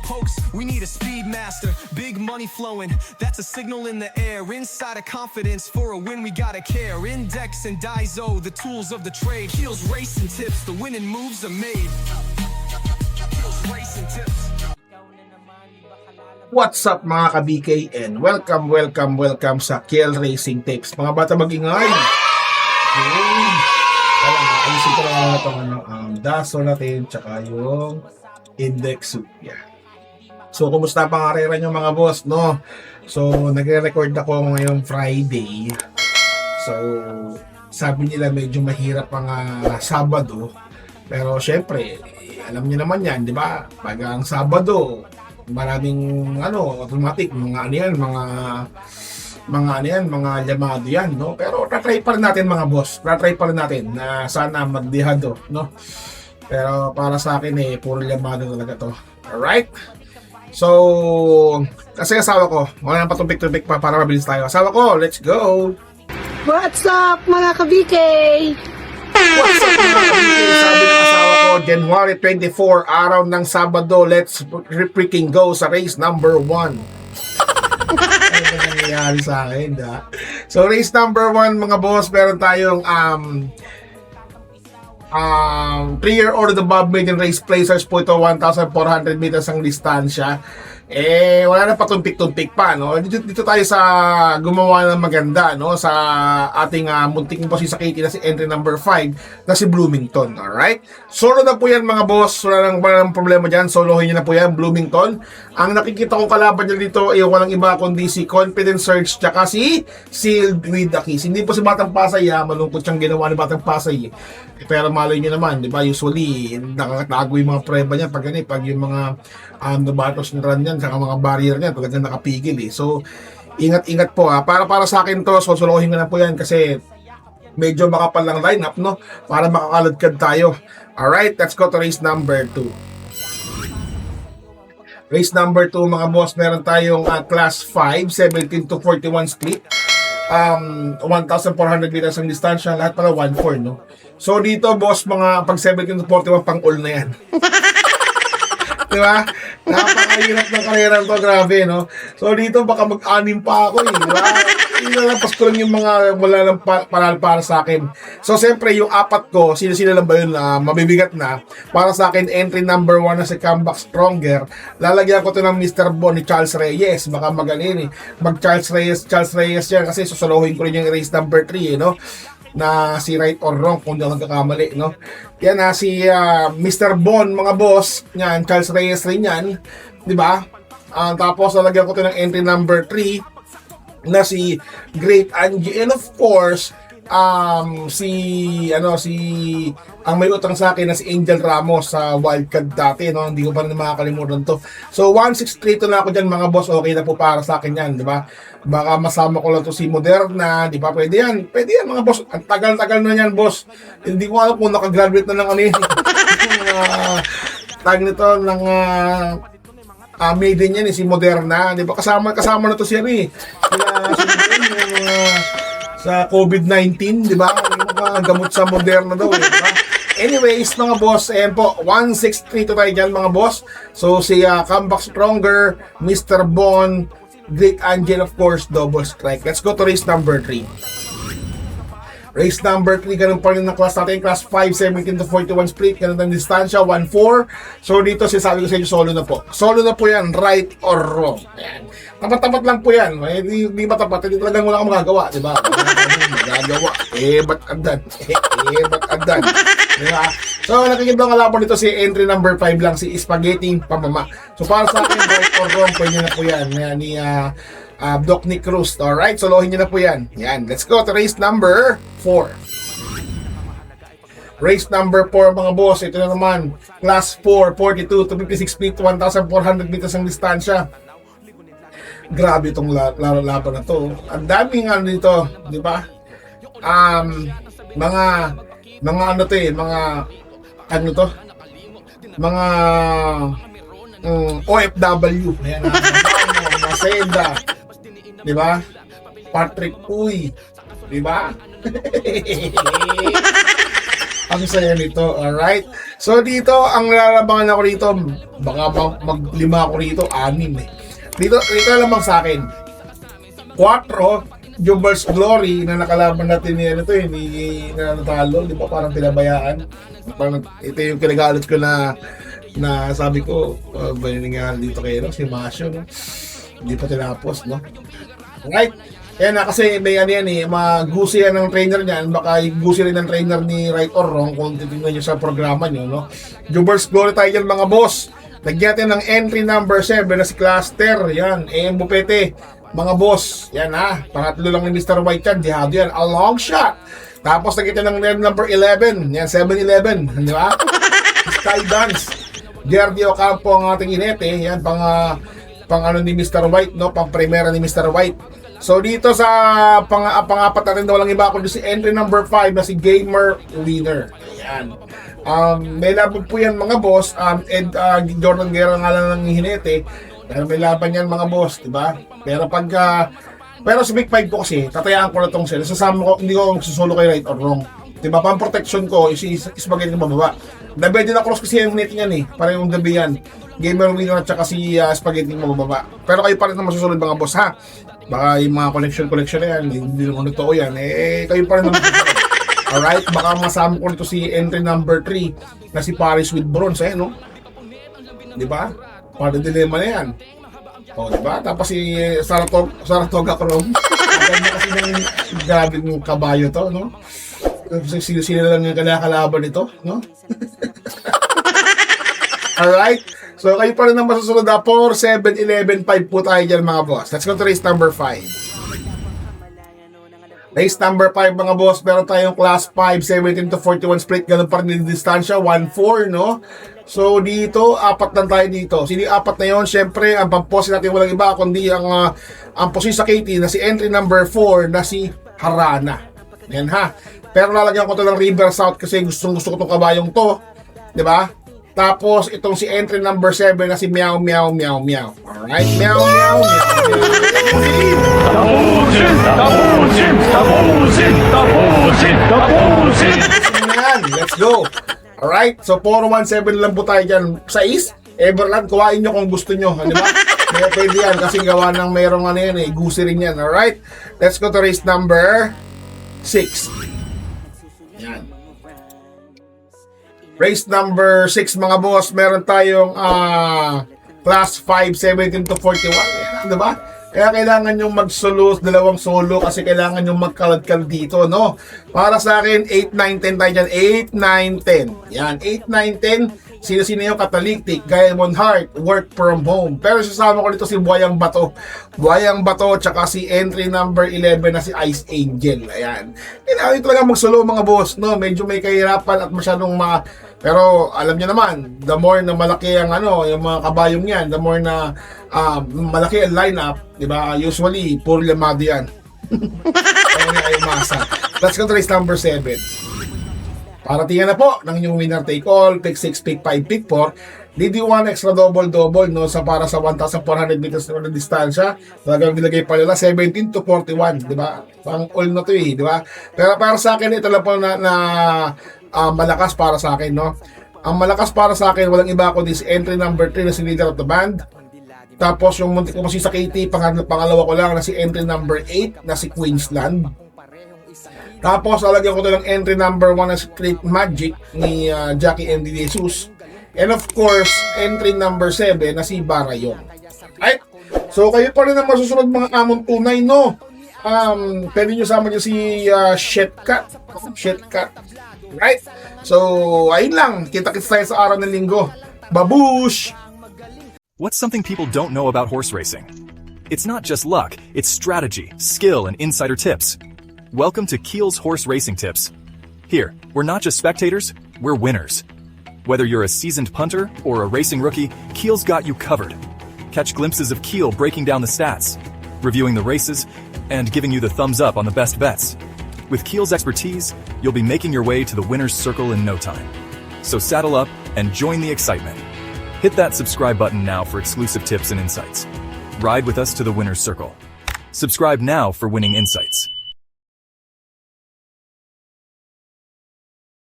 pokes, we need a speed master. Big money flowing, that's a signal in the air. Inside of confidence, for a win we gotta care. Index and Daiso, the tools of the trade. Heels, racing tips, the winning moves are made. Heels, racing tips. What's up mga ka-BK and welcome sa Kiel Racing Tips. Mga bata mag-ingay. Alisin ko na itong daso natin tsaka yung index. Yeah. So, kumusta pang karera nyo mga boss, no? So, nagre-record ako ngayong Friday. So, sabi nila medyo mahirap ang Sabado. Pero syempre, alam niyo naman yan, di ba? Pag ang Sabado, maraming automatic mga llamado yan, no? Pero try pa rin natin mga boss, try pa rin natin na sana magdihado, no? Pero para sa akin puro llamado talaga to. Alright? So, kasi asawa ko, wala nang patumpik-tumpik pa para mabilis tayo. Asawa ko, let's go! What's up mga ka-BK? What's up mga ka-BK? Sabi ng asawa ko, January 24, araw ng Sabado, let's freaking go sa race number 1. Ano ba nangyayari sa akin, ha? So, race number 1, mga boss, meron tayong 3-year-old above maiden race placers po ito, 1,400 meters ang distansya. Wala na patumpik-tumpik pa, no? Dito tayo sa gumawa ng maganda, no? Sa ating munting boss sa Katie na si entry number 5 na si Bloomington, alright? Solo na po yan mga boss, wala nang problema dyan, solohin nyo na po yan, Bloomington. Ang nakikita kong kalaban nyo dito ay walang iba kundi si Confidence Surge tsaka si Sealed with the Keys. Hindi po si Batang Pasay, malungkot siyang ginawa ni Batang Pasay. Pero malay nyo naman, di ba, usually nakakatago yung mga preba niya pag yung mga batos ng run niyan saka mga barrier niyan pag nakapigil So ingat-ingat po para sa akin to, susuluhin ko na po yan kasi medyo makapal lang lineup, no, para makakaladkad tayo. Alright, let's go to race number 2. Race number 2 mga boss, meron tayong class 5, 17 to 41 split. 1,400 meters ang distansya, lahat pala 1,400, no? So dito boss, mga pag 17 to 41 pang all na yan. Diba? Napakahirap ng karera to, grabe, no? So dito baka mag-anim pa ako, diba? Inalapas ko lang yung mga wala lang panal para sa akin. So siyempre yung apat ko, sino-sino lang ba yun na mabibigat na? Para sa akin, entry number 1 na si Comeback Stronger. Lalagyan ko to ng Mr. Bon ni Charles Reyes. Baka magaling mag-Charles Reyes yan kasi susuluhin ko rin yung race number 3, no? Na si right or wrong kung di ako nagkakamali, no? Yan si Mr. Bon, mga boss, yan, Charles Reyes rin yan, di ba? Tapos lalagyan ko to ng entry number 3 na si Great Angie, and of course ang may utang sa akin na si Angel Ramos sa wildcard dati, no? Hindi ko pa rin makakalimutan to. So 1,632 na ako dyan mga boss, okay na po para sa akin yan, di ba? Baka masama ko lang to si Moderna, di ba? Pwede yan mga boss. Ang tagal-tagal na yan boss, hindi ko alam kung nakagraduate na ng tag nito ng maiden yan si Moderna, di ba? Kasama na to siya sa COVID-19, di ba? Yung mga gamot sa Moderna daw, di ba? Anyways, mga boss, ayan po, 1,632 tayo dyan, mga boss. So, si Comeback Stronger, Mr. Bon, Great Angel, of course, Double Strike. Let's go to race number 3. Race number 3, ganun pa rin ng class natin, class 5, 17 to 41 split, ganun ang distansya, 1,400. So, dito, sinasabi ko sa inyo, solo na po. Solo na po yan, right or wrong. Ayan. Tapat-tapat lang po yan. Hindi ba tapat? Hindi talagang wala akong magagawa, di ba? Magagawa. Ba't andan? Ba't andan? Diba? So, nakikita nga laban dito si entry number 5 lang, si Spaghetti Pamama. So, para sa akin, right or wrong, pwede na po yan. Ni Doc Nick Cruz. Alright, so lohin nyo na po yan. Yan, let's go to race number 4. Race number 4 mga boss, ito na naman. Class 4, 42 to 56 feet, 1,400 meters ang distansya. Grabe itong laban na to. Ang daming dito, di ba? Mga OFW. Ayan, mga Seda. Di ba? Patrick Uy. Di ba? Ang saya nito, alright? So dito, ang nilalabangan ako dito, baka maglima ako rito, 6 eh. Dito lamang sa akin. 4, Jubal's Glory na nakalaban natin ni na natalo, di ba parang pinabayaan. Parang ito yung kinagalit ko na sabi ko, ba yung nangyari dito kayo, si Masyo, no? Hindi pa tinapos, no? Right? Yan na, kasi may ano yan eh, magusi yan ng trainer niyan, baka gusi rin ng trainer ni Right or Wrong kung titignan nyo sa programa nyo, no? Jubal's Glory tayo dyan, mga boss. Lagyan natin ng entry number 7 na si Cluster, yan, AM Bupete, mga boss, yan ha, pangatlo lang ni Mr. White yan, dihado yan, a long shot. Tapos lagyan ng red number 11, yan, 7-11, di ba? Sky Dance, Jerdy Ocampo ang ating inete, yan, pang ano ni Mr. White, no, pang primera ni Mr. White. So dito sa pang-apat natin, walang iba kundi si entry number 5 na si Gamer Winner. Ayan. May laban po yan mga boss, Jordan Guerra nga lang ng hinete, pero may laban yan mga boss, di ba? Pero pero sa Big 5 po kasi, tatayaan ko na tong sila, sasama ko, hindi ko susulo kay Right or Wrong. Di ba? Pang protection ko, is bagay ng mababa. Nabedi na cross kasi yung hinete niyan eh, parang yung gabi yan. Gamer Winner at saka si Spaghetti mababa. Pero kayo pa rin na masusunod mga boss ha. Baka yung mga collection na yan, hindi naman totoo yan, kayo pa rin naman masusunod. Alright, baka masama ko nito si entry number 3 na si Paris with bronze, no? Di ba? Para dilemma na yan. O, di ba? Tapos si Saratoga Chrome. Ganda kasi ng grabe ng kabayo to, no? Sino lang yung kalaban nito, no? Alright, so kayo pa rin ang masusunod na 4, 7, 11, 5 po tayo dyan mga boss. Let's go to race number 5. Race number 5 mga boss, meron tayong class 5, 17 to 41 split, ganun pa rin yung distansya, 1-4, no? So dito, 4 lang tayo dito. Sino yung 4 na yun? Syempre, ang pamposin natin walang iba, kundi ang posin sa Katie na si entry number 4 na si Harana. Yan ha. Pero lalagyan ko to ng River South kasi gusto ko tong kabayong to. Diba? Tapos, itong si entry number 7 na si Meow Meow Meow Meow. Alright? Meow Meow Meow Meow. Let's go. Alright? So, 417 lang po tayo dyan. 6, Everland, kuhain nyo kung gusto nyo. Di ba? Kaya pwede yan kasi gawa ng mayroong ano yan eh. Gusi rin yan. Alright? Let's go to race number 6. Yan. Race number 6 mga boss, meron tayong class 5, 17 to 41. Yan, diba? Kaya kailangan yung mag-solo, dalawang solo kasi kailangan yung magkalad-kal dito, no? Para sa akin, 8, 9, 10 tayo dyan. 8, 9, 10. Yan, 8, 9, 10. Sino-sino yung Catalytic, Gaemon Heart, Work from Home. Pero sasama ko dito si Buayang Bato. Buayang Bato, tsaka si entry number 11 na si Ice Angel. Ayan. Kailangan talaga mag-solo mga boss, no? Medyo may kahirapan at masyadong pero alam niyo naman, the more na malaki ang yung mga kabayong yan, the more na malaki ang lineup, di ba? Usually, puro lamado yan. Kaya nga ay masa. Let's go to race number 7. Paratingan na po ng inyong winner take all, pick 6, pick 5, pick 4. DD1 extra double, no, para sa 1,400 meters na distansya. Talagang nilagay pa nila 17 to 41, di ba? Pang all na to di ba? Pero para sa akin, ito lang po na malakas para sa akin, no? Ang malakas para sa akin, walang iba ako this entry number 3 na si leader of the band. Tapos yung muntik ko kasi sa KT, pangalawa ko lang na si entry number 8 na si Queensland. Tapos lalagyan ko to ng entry number 1 na si Creep Magic ni Jackie M. De Jesus. And of course, entry number 7 na si Barayon. Right? So kayo pa rin ang masusunod mga among tunay, no? Pwede nyo sama nyo si Shitcat. Right? So, ayun lang. Kita-kits tayo sa araw ng linggo. Babush! What's something people don't know about horse racing? It's not just luck, it's strategy, skill, and insider tips. Welcome to Keel's Horse Racing Tips. Here, we're not just spectators, we're winners. Whether you're a seasoned punter or a racing rookie, Keel's got you covered. Catch glimpses of Keel breaking down the stats, reviewing the races, and giving you the thumbs up on the best bets. With Keel's expertise, you'll be making your way to the winner's circle in no time. So saddle up and join the excitement. Hit that subscribe button now for exclusive tips and insights. Ride with us to the winner's circle. Subscribe now for winning insights.